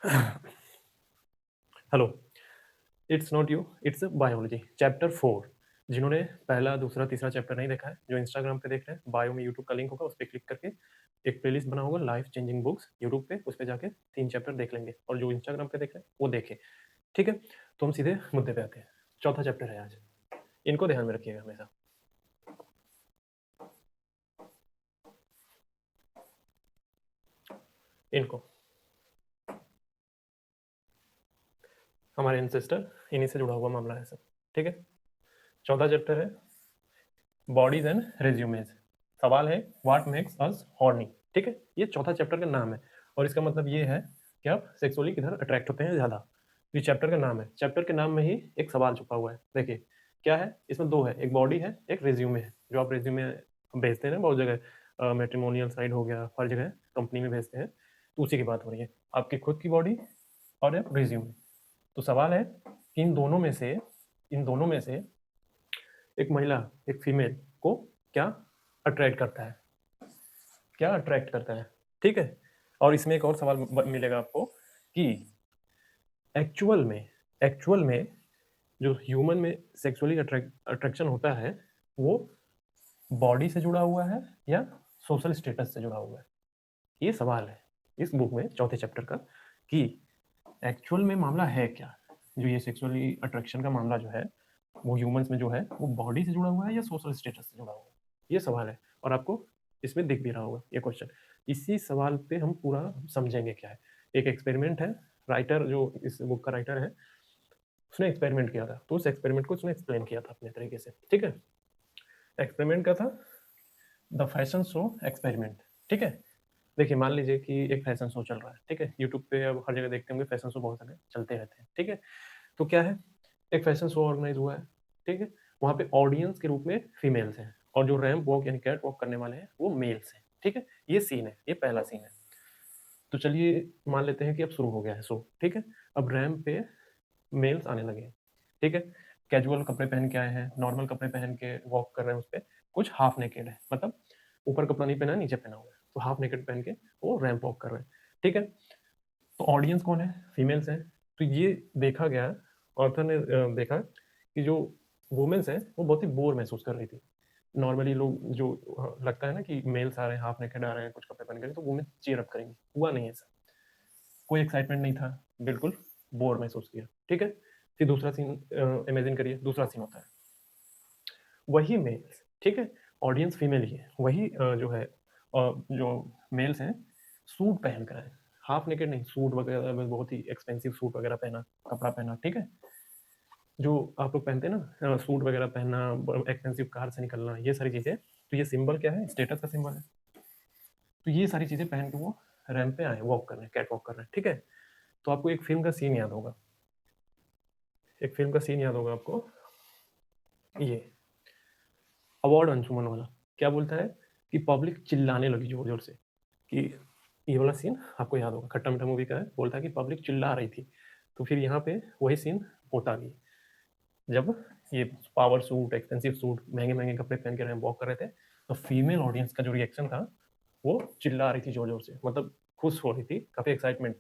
Hello. It's not you, it's biology chapter 4। जिन्होंने पहला दूसरा तीसरा चैप्टर नहीं देखा है, जो इंस्टाग्राम पे देख रहे हैं, बायो में यूट्यूब का लिंक होगा, उस पर क्लिक करके एक प्लेलिस्ट बना होगा लाइफ चेंजिंग बुक्स यूट्यूब पे, उस पर जाके 3 चैप्टर देख लेंगे, और जो इंस्टाग्राम पे देख रहे हैं वो देखें। ठीक है, तो हम सीधे मुद्दे पे आते हैं। चौथा चैप्टर है आज, इनको ध्यान में रखिएगा हमेशा। इनको हमारे एंसेस्टर, इन्हीं से जुड़ा हुआ मामला है सब। ठीक है, चौथा चैप्टर है बॉडीज एंड रेज्यूमेज। सवाल है व्हाट मेक्स अस हॉर्नी। ठीक है, ये चौथा चैप्टर का नाम है, और इसका मतलब ये है कि आप सेक्सुअली किधर अट्रैक्ट होते हैं ज़्यादा। ये चैप्टर का नाम है, चैप्टर के नाम में ही एक सवाल छुपा हुआ है। देखिए क्या है, इसमें दो है, एक बॉडी है, एक रेज्यूमे है। जो आप रेज्यूमे भेजते हैं ना बहुत जगह, मैट्रिमोनियल साइट हो गया, हर जगह कंपनी में भेजते हैं, तो उसी की बात हो रही है, आपकी खुद की बॉडी और एक रेज्यूमे। तो सवाल है कि इन दोनों में से एक महिला, एक फीमेल को क्या अट्रैक्ट करता है, क्या अट्रैक्ट करता है। ठीक है, और इसमें एक और सवाल मिलेगा आपको कि एक्चुअल में जो ह्यूमन में सेक्सुअली अट्रैक्शन होता है, वो बॉडी से जुड़ा हुआ है या सोशल स्टेटस से जुड़ा हुआ है। ये सवाल है इस बुक में चौथे चैप्टर का, कि एक्चुअल में मामला है क्या। जो ये सेक्सुअली अट्रैक्शन का मामला जो है, वो ह्यूमंस में जो है, वो बॉडी से जुड़ा हुआ है या सोशल स्टेटस से जुड़ा हुआ है। ये सवाल है, और आपको इसमें दिख भी रहा होगा ये क्वेश्चन। इसी सवाल पे हम पूरा समझेंगे क्या है। एक एक्सपेरिमेंट है, राइटर जो इस बुक का राइटर है, उसने एक्सपेरिमेंट किया था, तो उस एक्सपेरिमेंट को उसने एक्सप्लेन किया था अपने तरीके से। ठीक है, एक्सपेरिमेंट का था द फैशन शो एक्सपेरिमेंट। ठीक है, देखिए मान लीजिए कि एक फैशन शो चल रहा है। ठीक है, यूट्यूब पे अब हर जगह देखते होंगे, फैशन शो बहुत सारे चलते रहते हैं। ठीक है, तो क्या है, एक फैशन शो ऑर्गेनाइज हुआ है। ठीक है, वहाँ पे ऑडियंस के रूप में फीमेल्स हैं, और जो रैंप वॉक यानी कैट वॉक करने वाले हैं वो मेल्स हैं। ठीक है, ये सीन है, ये पहला सीन है। तो चलिए मान लेते हैं कि अब शुरू हो गया है शो। ठीक है, अब रैंप पे मेल्स आने लगे हैं। ठीक है, कैजुअल कपड़े पहन के आए हैं, नॉर्मल कपड़े पहन के वॉक कर रहे हैं उस पर। कुछ हाफ नेकेड है, मतलब ऊपर कपड़ा नहीं पहना, नीचे पहना हुआ है, तो हाफ नेकेड पहन के वो रैंप वॉक कर रहे हैं। ठीक है, तो ऑडियंस कौन है, फीमेल्स हैं। तो ये देखा गया, ऑर्थर ने देखा कि जो वुमेन्स हैं वो बहुत ही बोर महसूस कर रही थी। नॉर्मली लोग जो लगता है ना कि मेल्स आ रहे हैं, हाफ नेकेड आ रहे हैं, कुछ कपड़े पहन के, तो वुमेन चीयर अप करेंगी, हुआ नहीं ऐसा। कोई एक्साइटमेंट नहीं था, बिल्कुल बोर महसूस किया। ठीक है, फिर दूसरा सीन इमेजिन करिए, दूसरा सीन होता है वही मेल्स। ठीक है, ऑडियंस फीमेल ही है, वही जो है जो मेल्स हैं सूट पहन कर आए, हाफ नेकेड नहीं, सूट वगैरह में, बहुत ही एक्सपेंसिव सूट वगैरह पहना, कपड़ा पहना। ठीक है, जो आप लोग पहनते हैं ना, सूट वगैरह पहनना, एक्सपेंसिव कार से निकलना, ये सारी चीज़ें, तो ये सिंबल क्या है, स्टेटस का सिंबल है। तो ये सारी चीज़ें पहन के वो रैंप पे आए, वॉक कर रहे हैं, कैट वॉक कर रहे हैं। ठीक है, तो आपको एक फिल्म का सीन याद होगा, एक फिल्म का सीन याद होगा आपको, ये अवार्ड अंशुमन वाला। क्या बोलता है कि पब्लिक चिल्लाने लगी जोर जोर से, कि ये वाला सीन आपको याद होगा, खट्टा मीठा मूवी का है। बोलता है कि पब्लिक चिल्ला रही थी, तो फिर यहाँ पे वही सीन होता भी, जब ये पावर सूट, एक्सपेंसिव सूट, महंगे महंगे कपड़े पहन के वॉक कर रहे थे, तो फीमेल ऑडियंस का जो रिएक्शन था, वो चिल्ला रही थी जोर जोर से, मतलब खुश हो रही थी, काफी एक्साइटमेंट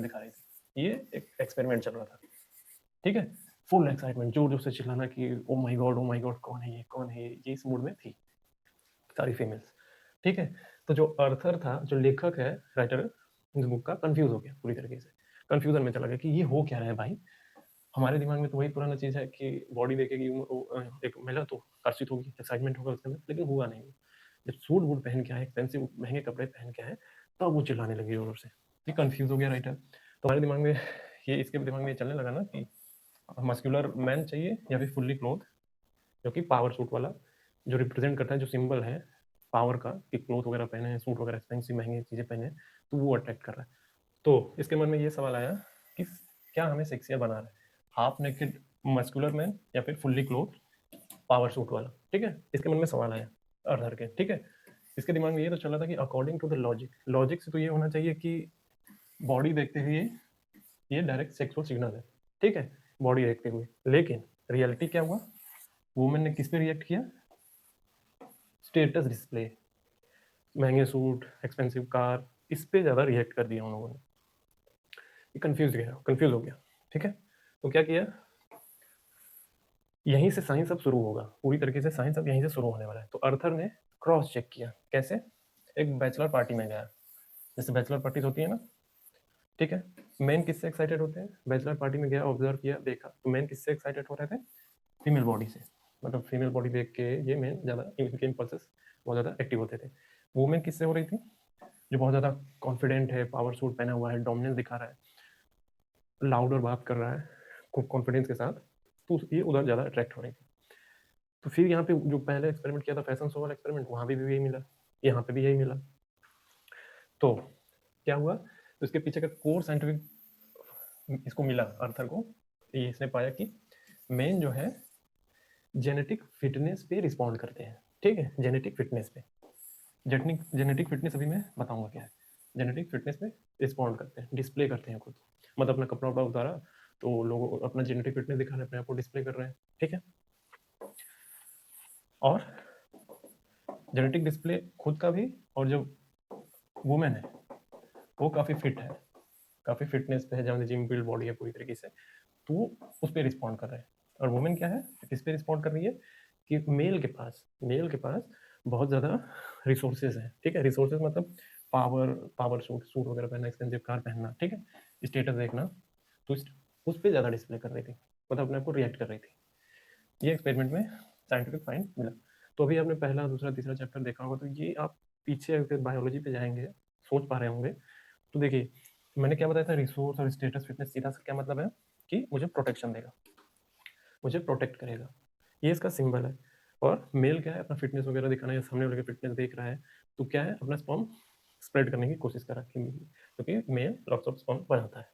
दिखा रही थी। ये एक एक्सपेरिमेंट चल रहा था। ठीक है, फुल एक्साइटमेंट, जोर जोर से चिल्लाना कि oh my God, oh my God, कौन है ये, कौन है ये इस मूड में थी सारी फीमेल्स। ठीक है, तो जो अर्थर था, जो लेखक है, राइटर इस बुक का, कंफ्यूज हो गया पूरी तरीके से, कंफ्यूजन में चला गया कि ये हो क्या रहा है भाई। हमारे दिमाग में तो वही पुराना चीज़ है कि बॉडी देखेगी एक महिला तो आकर्षित होगी, एक्साइटमेंट होगा उसके अंदर, लेकिन हुआ नहीं। जब सूट वूट पहन के आए, एक्सपेंसिव महंगे कपड़े पहन के आए, तब वो चिल्लाने लगी जोर से। ये कंफ्यूज हो गया राइटर। तो हमारे दिमाग में ये, इसके दिमाग में ये चलने लगा ना कि मस्कुलर मैन चाहिए या फिर फुल्ली क्लोथ, जो कि पावर सूट वाला, जो रिप्रेजेंट करता है, जो सिंबल है पावर का, कि क्लोथ वगैरह पहने हैं, सूट वगैरह एक्सपेंसिव महंगी चीज़ें पहने हैं, तो वो अट्रैक्ट कर रहा है। तो इसके मन में ये सवाल आया कि क्या हमें सेक्सियर बना रहा है, हाफ नेकेड मस्कुलर मैन या फिर फुल्ली क्लोथ पावर सूट वाला। ठीक है, इसके मन में सवाल आया अर्थर के। ठीक है, इसके दिमाग में ये तो चल रहा था कि according to the logic, logic से तो ये होना चाहिए कि बॉडी देखते हुए ये डायरेक्ट सेक्सुअल सिग्नल है। ठीक है, बॉडी देखते हुए, लेकिन रियलिटी क्या हुआ, वुमेन ने किस पे रिएक्ट किया, स्टेटस डिस्प्ले, महंगे सूट, एक्सपेंसिव कार, इस पे ज़्यादा रिएक्ट कर दिया उन लोगों ने। ये कंफ्यूज हो गया, ठीक है। तो क्या किया, यहीं से साइंस अब शुरू होगा, पूरी तरीके से साइंस अब यहीं से शुरू होने वाला है। तो अर्थर ने क्रॉस चेक किया, कैसे, एक बैचलर पार्टी में गया, जैसे बैचलर पार्टीज होती है ना, ठीक है। मेन किससे एक्साइटेड होते हैं, बैचलर पार्टी में गया, ऑब्जर्व किया, देखा, तो मेन किससे एक्साइटेड हो रहे थे, फीमेल बॉडी से, मतलब फीमेल बॉडी देख के ये मेन ज़्यादा, इनके इम्पल्सेस बहुत ज़्यादा एक्टिव होते थे। वुमेन किससे हो रही थी, जो बहुत ज़्यादा कॉन्फिडेंट है, पावर सूट पहना हुआ है, डोमिनेंस दिखा रहा है, लाउड और बात कर रहा है खूब कॉन्फिडेंस के साथ, तो ये उधर ज़्यादा अट्रैक्ट हो रही थी। तो फिर यहाँ पे जो पहले एक्सपेरिमेंट किया था, फैशन शो वाला एक्सपेरिमेंट, वहाँ भी यही मिला, यहाँ पे भी यही मिला। तो क्या हुआ, तो इसके पीछे का कोर साइंटिफिक इसको मिला अर्थर को, ये इसने पाया कि मेन जो है जेनेटिक फिटनेस पे रिस्पॉन्ड करते हैं, ठीक है, जेनेटिक फिटनेस पे। जेनेटिक फिटनेस अभी मैं बताऊंगा क्या है। जेनेटिक फिटनेस पे रिस्पॉन्ड करते हैं, डिस्प्ले करते हैं खुद, मतलब अपना कपड़ा उपड़ा उतारा तो लोगों अपना जेनेटिक फिटनेस दिखा रहे हैं, अपने आप को डिस्प्ले कर रहे हैं, ठीक है। और जेनेटिक डिस्प्ले खुद का भी, और जो वुमेन है वो काफ़ी फिट है, काफ़ी फिटनेस पे है, जहाँ जिम बिल्ड बॉडी है पूरी तरीके से, तो वो उस पर रिस्पॉन्ड कर रहे हैं। और वुमेन क्या है, किस पे रिस्पॉन्ड कर रही है, कि मेल के पास बहुत ज़्यादा रिसोर्सेज हैं, ठीक है। रिसोर्सेज मतलब पावर सूट वगैरह पहनना, एक्सपेंसिव कार पहनना, ठीक है, स्टेटस देखना, तो उस पर ज़्यादा डिस्प्ले कर रही थी, मतलब अपने आप को रिएक्ट कर रही थी। ये एक्सपेरिमेंट में साइंटिफिक फाइंड मिला। तो अभी आपने पहला दूसरा तीसरा चैप्टर देखा होगा, तो ये आप पीछे अगर बायोलॉजी पे जाएंगे, सोच पा रहे होंगे, तो देखिए मैंने क्या बताया था, रिसोर्स और स्टेटस फिटनेस सीधा सा क्या मतलब है, कि मुझे प्रोटेक्शन देगा, मुझे प्रोटेक्ट करेगा, ये इसका सिंबल है। और मेल क्या है, अपना फिटनेस वगैरह दिखाना, या सामने वाले की फिटनेस देख रहा है, तो क्या है, अपना स्पर्म स्प्रेड करने की कोशिश कर रहा है, क्योंकि मेल लॉट्स ऑफ स्पर्म बनाता है।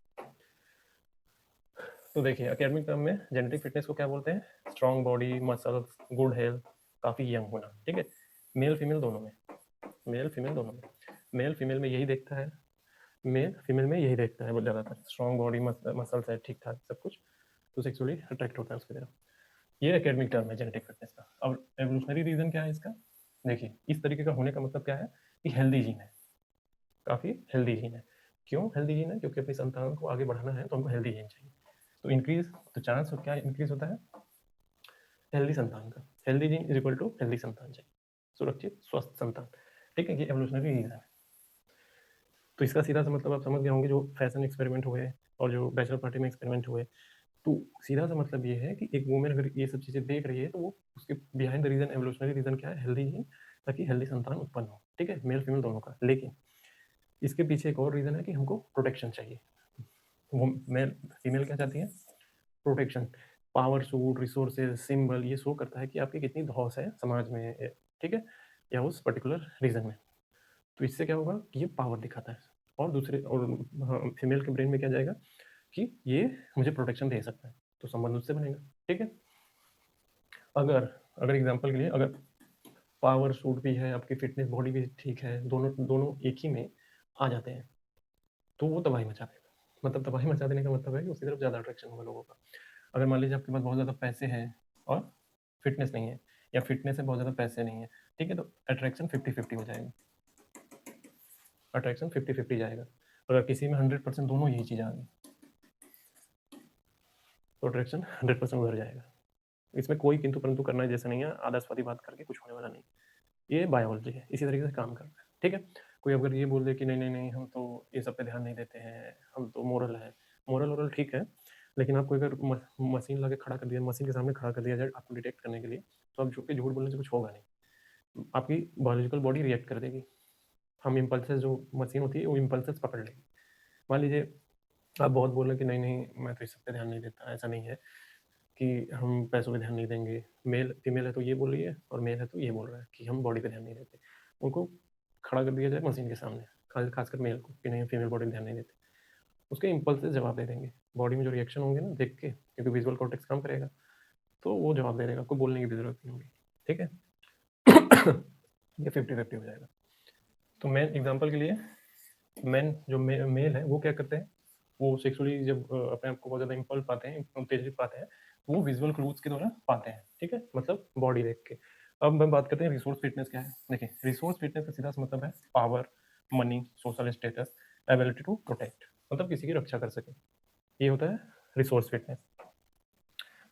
तो देखिए एकेडमिक टर्म में जेनेटिक फिटनेस को क्या बोलते हैं, strong body, muscles, good health, काफ़ी यंग होना, ठीक है। मेल फीमेल दोनों में, मेल फीमेल दोनों में, मेल फीमेल में यही देखता है, मेल फीमेल में यही देखता है वो ज़्यादातर, स्ट्रॉन्ग बॉडी, मसल्स है ठीक ठाक सब कुछ, तो सेक्सुअली अट्रैक्ट होता है उसकी तरफ। ये एकेडमिक टर्म है जेनेटिक फिटनेस का। अब एवोल्यूशनरी रीजन क्या है इसका, देखिए इस तरीके का होने का मतलब क्या है, कि हेल्दी जीन है, काफ़ी हेल्दी जीन है। क्यों हेल्दी जीन है, क्योंकि अपनी संतान को आगे बढ़ाना है तो हमको हेल्दी जीन चाहिए। तो इंक्रीज, तो चांस क्या इंक्रीज होता है, हेल्दी संतान का, healthy gene is equal to healthy संतान चाहिए, सुरक्षित स्वस्थ संतान, ठीक है। ये एवोल्यूशनरी रीजन है। तो इसका सीधा सा मतलब आप समझ गए होंगे, जो फैशन एक्सपेरिमेंट हुए और जो बैचलर पार्टी में एक्सपेरिमेंट हुए, तो सीधा सा मतलब ये है कि एक वुमेन अगर ये सब चीज़ें देख रही है, तो वो उसके behind the reason, evolutionary reason क्या है, हेल्दी जीन, ताकि हेल्दी संतान उत्पन्न हो, ठीक है, मेल फीमेल दोनों का। लेकिन इसके पीछे एक और रीजन है कि हमको प्रोटेक्शन चाहिए। वो मेल फीमेल क्या चाहती है, protection, power suit, resources, symbol, ये शो करता है कि आपकी कितनी धौस है समाज में, ठीक है, या उस पर्टिकुलर रीजन में। तो इससे क्या होगा कि ये पावर दिखाता है, और दूसरे और फीमेल के ब्रेन में क्या जाएगा, कि ये मुझे प्रोटेक्शन दे सकता है, तो संबंध उससे बनेगा, ठीक है। अगर अगर एग्जांपल के लिए, अगर पावर सूट भी है, आपकी फिटनेस बॉडी भी ठीक है, दोनों दोनों एक ही में आ जाते हैं, तो वो तबाही मचा देगा। मतलब तबाही मचा देने का मतलब है कि उसकी तरफ ज़्यादा अट्रैक्शन होगा लोगों का। अगर मान लीजिए आपके पास बहुत ज़्यादा पैसे हैं और फिटनेस नहीं है, या फिटनेस है बहुत ज़्यादा पैसे नहीं है, ठीक है, तो अट्रैक्शन 50-50 हो जाएगा, अट्रैक्शन 50-50 जाएगा। अगर किसी में 100% दोनों यही चीज़ आ गई, तो अट्रैक्शन 100% उधर जाएगा। इसमें कोई किंतु परंतु करना है जैसा नहीं है, आदर्शवादी बात करके कुछ होने वाला नहीं। ये बायोलॉजी है, इसी तरीके से काम करता है, ठीक है। कोई अगर ये बोल दे कि नहीं नहीं नहीं, हम तो ये सब पे ध्यान नहीं देते हैं, हम तो मोरल है, मोरल वोरल ठीक है, लेकिन आपको अगर मशीन ला के खड़ा कर दिया, मशीन के सामने खड़ा कर दिया जाए आपको डिटेक्ट करने के लिए, तो आप झूठ बोलने से कुछ होगा नहीं, आपकी बायोलॉजिकल बॉडी रिएक्ट कर देगी। हम इम्पल्सेस, जो मशीन होती है वो इम्पल्सेस पकड़ लेगी। मान लीजिए आप बहुत बोल रहे हैं कि नहीं नहीं मैं तो इस सब पे ध्यान नहीं देता, ऐसा नहीं है कि हम पैसों पे ध्यान नहीं देंगे, मेल फीमेल है तो ये बोल रही है, और मेल है तो ये बोल रहा है कि हम बॉडी पे ध्यान नहीं देते, उनको खड़ा कर दिया जाए मशीन के सामने, खासकर मेल को, कि नहीं फीमेल बॉडी पे ध्यान नहीं देते, उसके इम्पल्स से जवाब दे देंगे, बॉडी में जो रिएक्शन होंगे ना देख के, क्योंकि विजुअल कॉर्टेक्स काम करेगा, तो वो जवाब दे देगा, आपको बोलने की भी जरूरत नहीं होगी, ठीक है। ये 50-50 हो जाएगा। तो मेन एग्जाम्पल के लिए, मेन जो मेल है वो क्या करते हैं, वो सेक्सुअली जब अपने आप को बहुत ज़्यादा इम्पल्स पाते हैं, उत्तेजित पाते हैं, तो वो विजुअल क्लूज के द्वारा पाते हैं, ठीक है, मतलब बॉडी देख के। अब हम बात करते हैं रिसोर्स फिटनेस क्या है। देखिए रिसोर्स फिटनेस का सीधा सा मतलब है power, money, social status, ability to protect, मतलब किसी की रक्षा कर सके। ये होता है रिसोर्स फिटनेस।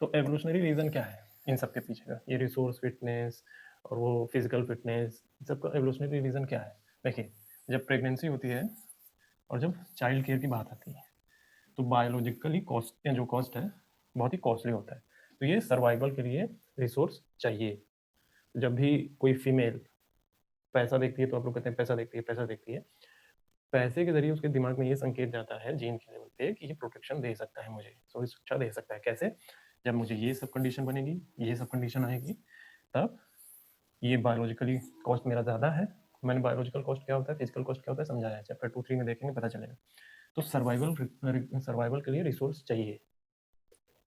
तो एवोल्यूशनरी रीजन क्या है इन सब के पीछे का, ये रिसोर्स फिटनेस और वो फिजिकल फिटनेस, सबका एवोल्यूशनरी रीजन क्या है? देखिए, जब प्रेगनेंसी होती है और जब चाइल्ड केयर की बात आती है, तो बायोलॉजिकली कॉस्ट, जो कॉस्ट है बहुत ही कॉस्टली होता है। तो ये सर्वाइवल के लिए रिसोर्स चाहिए। जब भी कोई फीमेल पैसा देखती है, तो आप लोग कहते हैं पैसा देखती है, पैसा देखती है, पैसे के जरिए उसके दिमाग में ये संकेत जाता है जीन के लेवल पे कि ये प्रोटेक्शन दे सकता है मुझे, थोड़ी सुरक्षा दे सकता है। कैसे? जब मुझे ये सब कंडीशन बनेगी, ये सब कंडीशन आएगी, तब ये बायोलॉजिकली कॉस्ट मेरा ज़्यादा है। मैंने बायोलॉजिकल कॉस्ट क्या होता है, फिजिकल कॉस्ट क्या होता है समझाया है, चैप्टर 2-3 में देखेंगे, पता चलेगा। तो सर्वाइवल के लिए रिसोर्स चाहिए,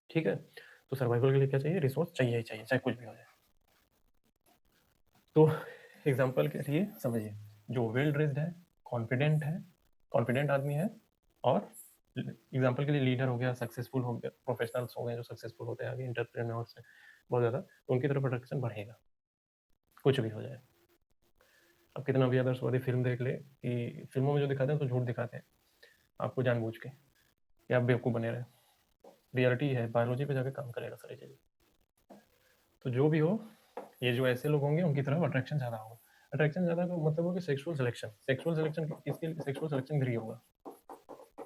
ठीक है? तो सर्वाइवल के लिए क्या चाहिए? रिसोर्स चाहिए ही चाहिए, चाहे कुछ भी हो जाए। तो एग्जाम्पल के लिए समझिए, जो वेल ड्रेस्ड है, कॉन्फिडेंट आदमी है, और एग्जाम्पल के लिए लीडर हो गया, सक्सेसफुल हो गया, प्रोफेशनल्स हो गए जो सक्सेसफुल होते हैं आगे, इंटरप्रेन्योर्स हैं बहुत ज़्यादा, तो उनकी तरफ अट्रैक्शन बढ़ेगा, कुछ भी हो जाए। अब कितना भी आदर्शवादी फिल्म देख ले, कि फिल्मों में जो दिखाते हैं तो झूठ दिखाते हैं आपको जानबूझ के, कि आप बेवकूफ़ बने रहे। रियलिटी है, बायोलॉजी पे जाके काम करेगा सारी चीज़ें। तो जो भी हो, ये जो ऐसे लोग होंगे उनकी तरफ अट्रैक्शन ज़्यादा होगा। अट्रैक्शन ज़्यादा का मतलब हो कि सेक्सुअल सिलेक्शन किसके लिए? सेक्सुअल सिलेक्शन भी होगा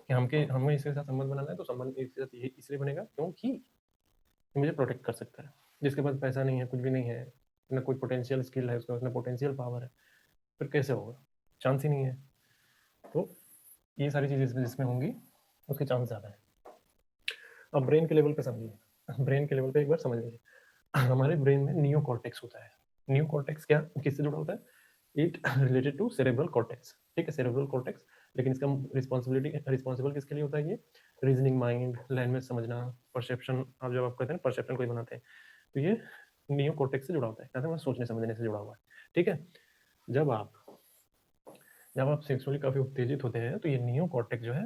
कि हमें इसके साथ संबंध बनाना है, तो संबंध इसके साथ ये इसलिए बनेगा क्योंकि ये मुझे प्रोटेक्ट कर सकता है। जिसके पास पैसा नहीं है, कुछ भी नहीं है, ना कोई पोटेंशियल स्किल है उसके पास, ना पोटेंशियल पावर है, फिर कैसे होगा? चांस ही नहीं है। तो ये सारी चीज़ें जिसमें होंगी उसके चांस ज़्यादा है। अब ब्रेन के लेवल पे समझिए, ब्रेन के लेवल पे एक बार समझ लीजिए, हमारे ब्रेन में नियो कॉर्टेक्स होता है। नियो कॉर्टेक्स क्या, किससे जुड़ा होता है? It related to cerebral cortex, ठीक है, सेरेब्रल कॉर्टेक्स। लेकिन इसका रिस्पॉन्सिबल किसके लिए होता है? ये रीजनिंग माइंड, लैंग्वेज समझना, परसेप्शन, आप जब आप कहते हैं परसेप्शन कोई बनाते हैं, तो ये नियो कॉर्टेक्स से जुड़ा होता है, कहते हैं सोचने समझने से जुड़ा हुआ है, ठीक है। जब आप सेक्सुअली काफी उत्तेजित होते हैं, तो ये नियो कॉर्टेक्स जो है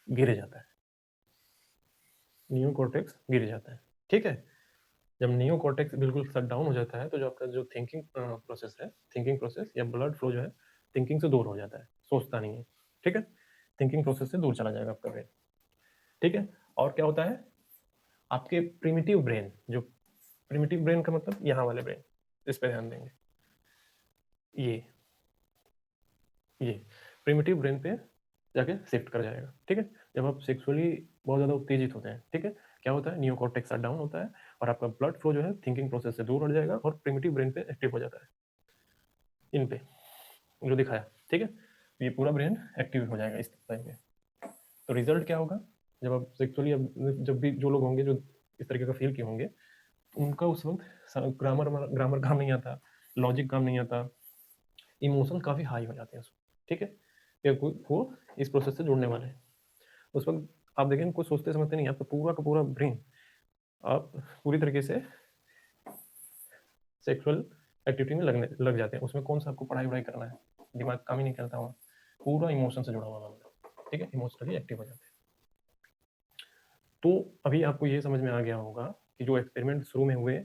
गिर जाता है, नियो कॉर्टेक्स गिर जाता है, ठीक है। जब नियो कॉर्टेक्स बिल्कुल शट डाउन हो जाता है, तो जो आपका जो थिंकिंग प्रोसेस है, थिंकिंग प्रोसेस या ब्लड फ्लो जो है थिंकिंग से दूर हो जाता है, सोचता नहीं है, ठीक है। थिंकिंग प्रोसेस से दूर चला जाएगा आपका ब्रेन, ठीक है। और क्या होता है? आपके प्रिमिटिव ब्रेन, जो प्रिमिटिव ब्रेन का मतलब यहाँ वाले ब्रेन, इस पर ध्यान देंगे, ये ये प्रिमिटिव ब्रेन पे जाके शिफ्ट कर जाएगा, ठीक है। जब आप सेक्सुअली बहुत ज़्यादा उत्तेजित होते हैं, ठीक है, क्या होता है? नियो कॉर्टेक्स शट डाउन होता है और आपका ब्लड फ्लो जो है थिंकिंग प्रोसेस से दूर हट जाएगा और प्रिमिटिव ब्रेन पे एक्टिव हो जाता है, इन पे जो दिखाया, ठीक है। ये पूरा ब्रेन एक्टिव हो जाएगा इस टाइम पे। तो रिजल्ट क्या होगा? जब आप सेक्सुअली, जब भी जो लोग होंगे जो इस तरीके का फील किए होंगे, उनका उस वक्त ग्रामर ग्रामर काम नहीं आता, लॉजिक काम नहीं आता, इमोशन काफ़ी हाई हो जाते हैं उस वक्त, ठीक है। कि वो इस प्रोसेस से जुड़ने वाले हैं उस वक्त। आप देखें, कुछ सोचते समझते नहीं, आपका पूरा का पूरा ब्रेन, आप पूरी तरीके से सेक्सुअल एक्टिविटी में लगने लग जाते हैं। उसमें कौन सा आपको पढ़ाई वढ़ाई करना है, दिमाग काम ही नहीं करता वहाँ, पूरा इमोशन से जुड़ा हुआ मामला, ठीक है, इमोशनली एक्टिव हो जाते हैं। तो अभी आपको ये समझ में आ गया होगा कि जो एक्सपेरिमेंट शुरू में हुए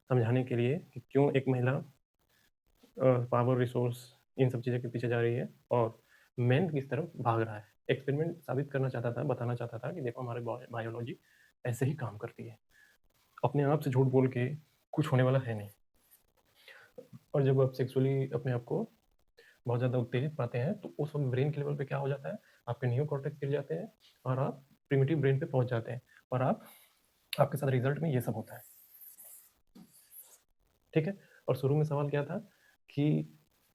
समझाने के लिए कि क्यों एक महिला पावर, रिसोर्स, इन सब चीज़ों के पीछे जा रही है और मेन किस तरफ भाग रहा है, एक्सपेरिमेंट साबित करना चाहता था, बताना चाहता था कि देखो हमारे बायोलॉजी ऐसे ही काम करती है, अपने आप से झूठ बोल के कुछ होने वाला है नहीं। और जब आप सेक्सुअली अपने आप को बहुत ज़्यादा उत्तेजित पाते हैं, तो उस वक्त ब्रेन के लेवल पे क्या हो जाता है? आपके नियो कॉर्टेक्स गिर जाते हैं और आप प्रिमिटिव ब्रेन पे पहुंच जाते हैं, और आपके साथ रिजल्ट में ये सब होता है, ठीक है। और शुरू में सवाल क्या था कि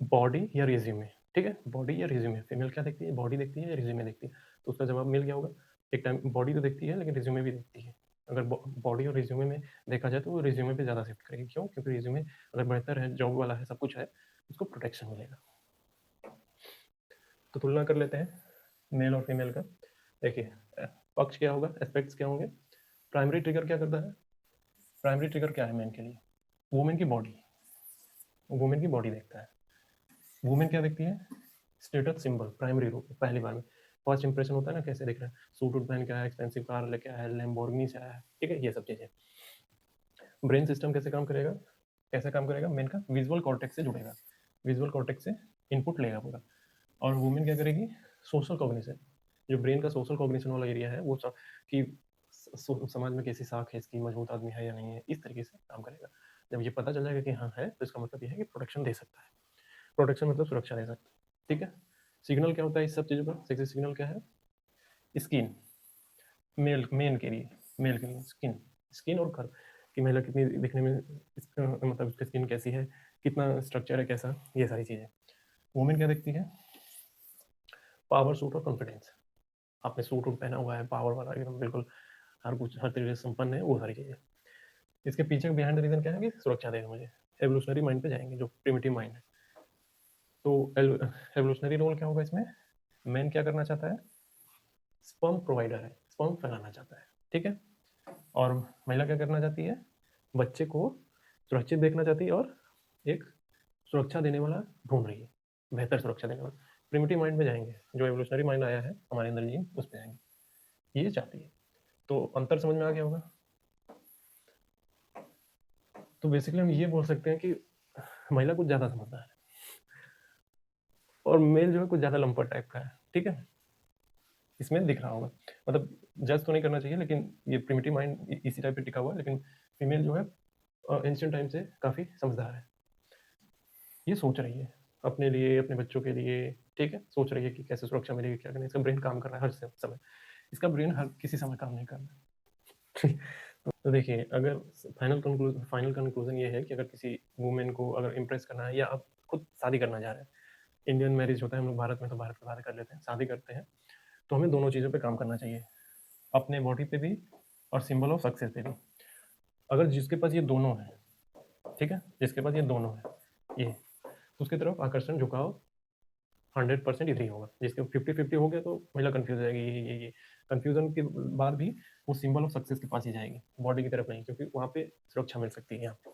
बॉडी या रिज्यूमे, ठीक है, बॉडी या रिज्यूमे, फीमेल क्या देखती है, बॉडी देखती है या रिज्यूमे देखती है? तो उसका जवाब मिल गया होगा। एक टाइम बॉडी तो देखती है लेकिन रिज्यूमे भी देखती है। अगर बॉडी और रिज्यूमे में देखा जाए तो वो रिज्यूमे पे ज़्यादा शिफ्ट करेगी, क्यों? क्योंकि रिज्यूमे अगर बेहतर है, जॉब वाला है, सब कुछ है, उसको प्रोटेक्शन मिलेगा। तो तुलना कर लेते हैं मेल और फीमेल का। देखिए, पक्ष क्या होगा, एस्पेक्ट्स क्या होंगे। प्राइमरी ट्रिगर क्या करता है? प्राइमरी ट्रिगर क्या है मेन के लिए? वुमेन की बॉडी, वुमेन की बॉडी देखता है। वुमेन क्या देखती है? स्टेटस सिंबल, प्राइमरी रूप में, पहली बार में फर्स्ट इंप्रेशन होता है ना, कैसे दिख रहा है, सूट वूट पहन के आया, एक्सपेंसिव कार लेके आया, लैम्बोर्गिनी से आया है, ठीक है, ये सब चीज़ें। ब्रेन सिस्टम कैसे काम करेगा? कैसे काम करेगा? मेन का विजुअल कॉर्टेक्स से जुड़ेगा, विजुअल कॉर्टेक्स से इनपुट लेगा पूरा। और वुमेन क्या करेगी? सोशल कॉग्निशन, जो ब्रेन का सोशल कॉग्निशन वाला एरिया है वो कि समाज में कैसी साख है, इसकी मजबूत आदमी है या नहीं है, इस तरीके से काम करेगा। जब ये पता चल जाएगा कि हाँ है, तो इसका मतलब ये है कि प्रोटेक्शन दे सकता है। प्रोटेक्शन मतलब सुरक्षा दे सकता है, ठीक है। सिग्नल क्या होता है इस सब चीज़ों का? सेक्सी सिग्नल क्या है? स्किन, मेल के लिए स्किन और कर्व, कि महिला कितनी दिखने में मतलब उसकी स्किन कैसी है, कितना स्ट्रक्चर है, कैसा, ये सारी चीज़ें। वुमेन क्या देखती है? पावर, सूट और कॉन्फिडेंस। आपने सूट वूट पहना हुआ है, पावर वाला एकदम बिल्कुल, हर कुछ हर तरीके से संपन्न है, वो सारी चीज़ें। इसके पीछे बिहाइंड द रीजन क्या है कि सुरक्षा देगा मुझे। एवोल्यूशनरी माइंड पे जाएंगे, जो प्रिमिटिव माइंड है। तो एवोल्यूशनरी रोल क्या होगा इसमें? मैन क्या करना चाहता है? स्पर्म प्रोवाइडर है, स्पर्म फैलाना चाहता है, ठीक है। और महिला क्या करना चाहती है? बच्चे को सुरक्षित देखना चाहती है और एक सुरक्षा देने वाला ढूंढ रही है, बेहतर सुरक्षा देने वाला। प्रिमिटिव माइंड में जाएंगे, जो एवोल्यूशनरी माइंड आया है हमारे अंदर जी, उस पर जाएंगे, ये चाहती है। तो अंतर समझ में आ गया होगा। तो बेसिकली हम ये बोल सकते हैं कि महिला कुछ ज़्यादा समझदार है और मेल जो है कुछ ज़्यादा लंपर टाइप का है, ठीक है। इसमें दिख रहा होगा, मतलब जज तो नहीं करना चाहिए, लेकिन ये प्रिमिटिव माइंड इसी टाइप पे टिका हुआ है। लेकिन फीमेल जो है एंशिएंट टाइम से काफ़ी समझदार है, ये सोच रही है अपने लिए, अपने बच्चों के लिए, ठीक है। सोच रही है कि कैसे सुरक्षा मिलेगी, क्या करना है। इसका ब्रेन काम कर रहा है हर समय, इसका ब्रेन हर किसी समय काम नहीं कर रहा है। तो देखिए, अगर फाइनल कंक्लूजन ये है कि अगर किसी वुमेन को अगर इम्प्रेस करना है, या आप खुद शादी करना चाह रहे हैं, इंडियन मैरिज होता है हम लोग भारत में, तो भारत में शादी कर लेते हैं, शादी करते हैं, तो हमें दोनों चीज़ों पे काम करना चाहिए, अपने बॉडी पे भी और सिंबल ऑफ सक्सेस पे भी। अगर जिसके पास ये दोनों है, ठीक है, जिसके पास ये दोनों है, ये, तो उसकी तरफ आकर्षण, झुकाव 100% इधर ही होगा। जिसके 50-50 हो गया तो महिला कंफ्यूज हो जाएगी, ये कंफ्यूजन के बाद भी वो सिंबल ऑफ सक्सेस के पास ही जाएगी, बॉडी की तरफ नहीं, क्योंकि वहाँ पे सुरक्षा मिल सकती है यहाँ पे,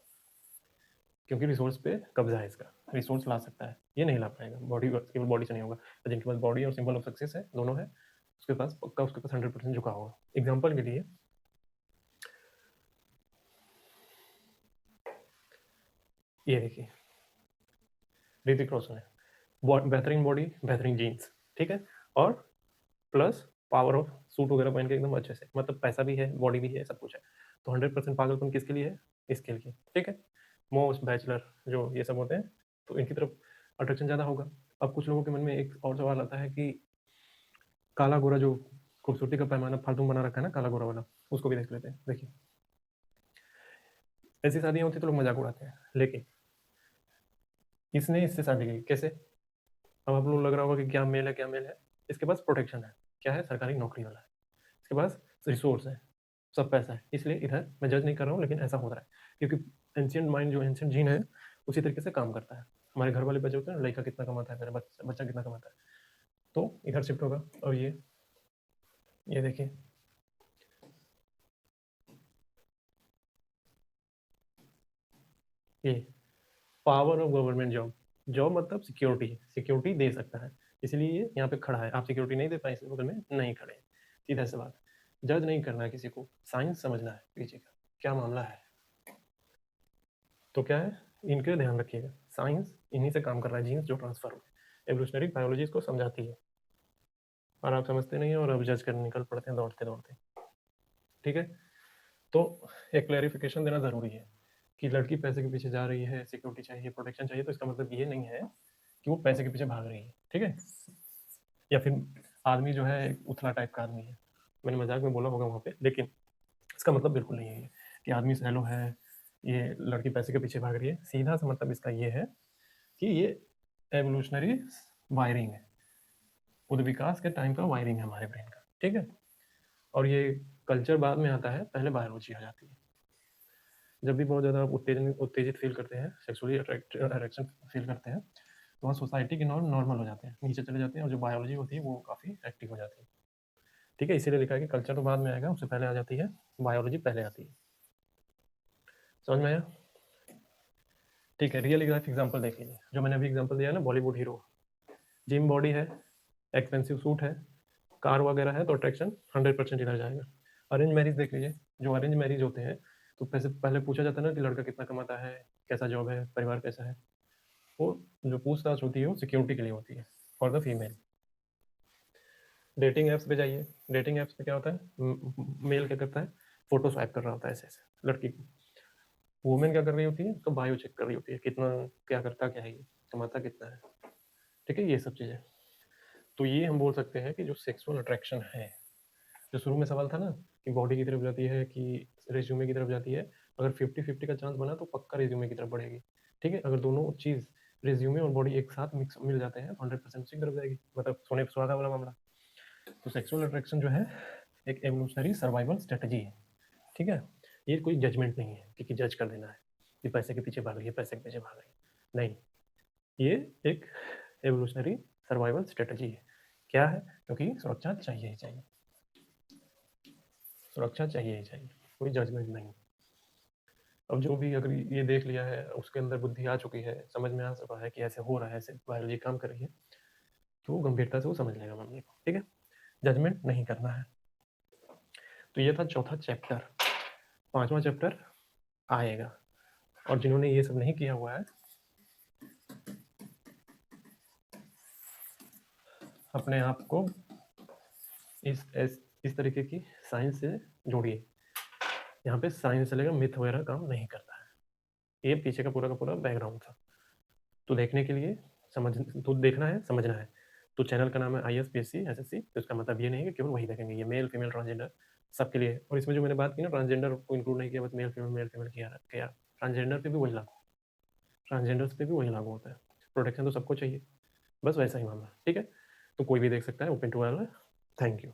क्योंकि रिसोर्स पे कब्जा है इसका, रिसोर्स ला सकता है, ये नहीं ला पाएगा बॉडी, केवल बॉडी से नहीं होगा। तो जिनके पास बॉडी और सिंबल ऑफ सक्सेस है, दोनों है, उसके पास पक्का, उसके पास 100% झुका होगा। एग्जाम्पल के लिए ये देखिए, ऋतिक रोशन है, बेहतरीन बॉडी, बेहतरीन जीन्स, ठीक है, और प्लस पावर ऑफ सूट वगैरह पहन के एकदम अच्छे से, मतलब पैसा भी है, बॉडी भी है, सब कुछ है। तो 100% पागलपन किसके लिए है? इसके लिए, ठीक है। मोस्ट बैचलर जो ये सब होते हैं, तो इनकी तरफ अट्रैक्शन ज़्यादा होगा। अब कुछ लोगों के मन में एक और सवाल आता है कि काला गोरा जो खूबसूरती का पैमाना फालतू बना रखा है ना, काला गोरा वाला, उसको भी देख लेते हैं। देखिए, ऐसी शादियाँ होती तो लोग मजाक उड़ाते हैं, लेकिन इसने इससे शादी की कैसे? अब आप लोग लग रहा होगा कि क्या मेल है, क्या मेल है। इसके पास प्रोटेक्शन है, क्या है? सरकारी नौकरी वाला है, इसके पास रिसोर्स है, सब पैसा है। इसलिए इधर मैं जज नहीं कर रहा हूँ, लेकिन ऐसा हो रहा है क्योंकि एंशियंट माइंड, जो एंशियंट जीन है, उसी तरीके से काम करता है। हमारे घर वाले बच्चे होते हैं, लड़का कितना कमाता है, मेरा बच्चा कितना कमाता है, तो इधर शिफ्ट होगा। और ये देखिए, ये power of government job, job मतलब सिक्योरिटी, सिक्योरिटी दे सकता है, इसलिए ये यहाँ पे खड़ा है। आप सिक्योरिटी नहीं दे पाए, इसलिए बगल में नहीं खड़े, सीधा सी बात। जज नहीं करना है किसी को, साइंस समझना है पीछे का क्या मामला है। तो क्या है, इनके ध्यान रखिएगा, साइंस इन्हीं से काम कर रहा है, जीन्स जो ट्रांसफर हुए, एवोल्यूशनरी बायोलॉजी इसको समझाती है, और आप समझते नहीं है, और अब जज करने निकल पड़ते हैं दौड़ते दौड़ते, ठीक है। तो एक क्लैरिफिकेशन देना ज़रूरी है कि लड़की पैसे के पीछे जा रही है, सिक्योरिटी चाहिए, प्रोटेक्शन चाहिए, तो इसका मतलब ये नहीं है कि वो पैसे के पीछे भाग रही है, ठीक है। या फिर आदमी जो है उथला टाइप का आदमी है, मैंने मजाक में बोला होगा वहाँ पे, लेकिन इसका मतलब बिल्कुल नहीं है ये कि आदमी सैलो है, ये लड़की पैसे के पीछे भाग रही है। सीधा सा मतलब इसका ये है कि ये एवोल्यूशनरी वायरिंग है, खुद विकास के टाइम का वायरिंग है हमारे ब्रेन का, ठीक है। और ये कल्चर बाद में आता है, पहले बायोलॉजी आ जाती है। जब भी बहुत ज़्यादा उत्तेजित फील करते हैं, सेक्सुअली अट्रैक्शन फील करते हैं, तो वहाँ सोसाइटी के नॉर्म नॉर्मल हो जाते हैं, नीचे चले जाते हैं, और जो बायोलॉजी होती है वो काफ़ी एक्टिव हो जाती है, ठीक है। इसीलिए लिखा है कि कल्चर तो बाद में आएगा, उससे पहले आ जाती है बायोलॉजी, पहले आती है। समझ में आया? ठीक है, रियल लाइफ एग्जांपल देख लीजिए, जो मैंने अभी एग्जांपल दिया है ना, बॉलीवुड हीरो, जिम बॉडी है, एक्सपेंसिव सूट है, कार वगैरह है, तो अट्रैक्शन 100% इधर जाएगा। अरेंज मैरिज देख लीजिए, जो अरेंज मैरिज होते हैं, तो पैसे पहले पूछा जाता है ना कि लड़का कितना कमाता है, कैसा जॉब है, परिवार कैसा है। वो जो पूछताछ होती है वो सिक्योरिटी के लिए होती है, for the female. Dating apps पे जाइए, डेटिंग ऐप्स पे क्या होता है, मेल क्या करता है, फोटो स्वाइप कर रहा होता है ऐसे ऐसे लड़की की, वुमेन क्या कर रही होती है, उसका बायो चेक कर रही होती है, कितना क्या करता क्या है, ये कमाता कितना है, ठीक है, ये सब चीज़ें। तो ये हम बोल सकते हैं कि जो सेक्सुअल अट्रैक्शन है, जो शुरू में सवाल था ना कि बॉडी की तरफ जाती है कि रिज्यूमे की तरफ जाती है, अगर 50-50 का चांस बना तो पक्का रिज्यूमे की तरफ बढ़ेगी, ठीक है। अगर दोनों चीज़ रिज्यूमे और बॉडी एक साथ मिक्स मिल जाते हैं तो 100% उसी की तरफ जाएगी, मतलब सोने पे सुहागा वाला मामला। तो सेक्सुअल अट्रैक्शन जो है एक एवोल्यूशनरी सर्वाइवल स्ट्रेटजी है, ठीक है। ये कोई जजमेंट नहीं है कि जज कर देना है कि पैसे के पीछे भाग रही है, पैसे के पीछे भाग रही है, नहीं, ये एक एवोल्यूशनरी सर्वाइवल स्ट्रेटजी है। क्या है, क्योंकि सुरक्षा चाहिए ही चाहिए, सुरक्षा चाहिए ही चाहिए, कोई जजमेंट नहीं। अब जो भी अगर ये देख लिया है, उसके अंदर बुद्धि आ चुकी है, समझ में आ चुका है कि ऐसे हो रहा है, ऐसे बायोलॉजी काम कर रही है, तो वो गंभीरता से वो समझ लेगा मामले को, ठीक है, जजमेंट नहीं करना है। तो ये था चौथा चैप्टर। पांचवा चैप्टर आएगा, और जिन्होंने ये सब नहीं किया हुआ है अपने आप को इस तरीके की साइंस से जोड़िए। यहाँ पे साइंस से लेकर मिथ वगैरह काम नहीं करता है, ये पीछे का पूरा बैकग्राउंड था। तो देखने के लिए समझ, तो देखना है समझना है। तो चैनल का नाम है ISPSC SSC, तो इसका मतलब ये नहीं है कि केवल वही देखेंगे, ये मेल फीमेल ट्रांसजेंडर सबके लिए। और इसमें जो मैंने बात की ना, ट्रांसजेंडर को इंक्लूड नहीं किया, बस मेल फीमेल किया, ट्रांसजेंडर पे भी वही लागू, ट्रांसजेंडर्स पे भी वही लागू होता है। प्रोटेक्शन तो सबको चाहिए, बस वैसा ही मामला, ठीक है। तो कोई भी देख सकता है, ओपन टू ऑल है। Thank you.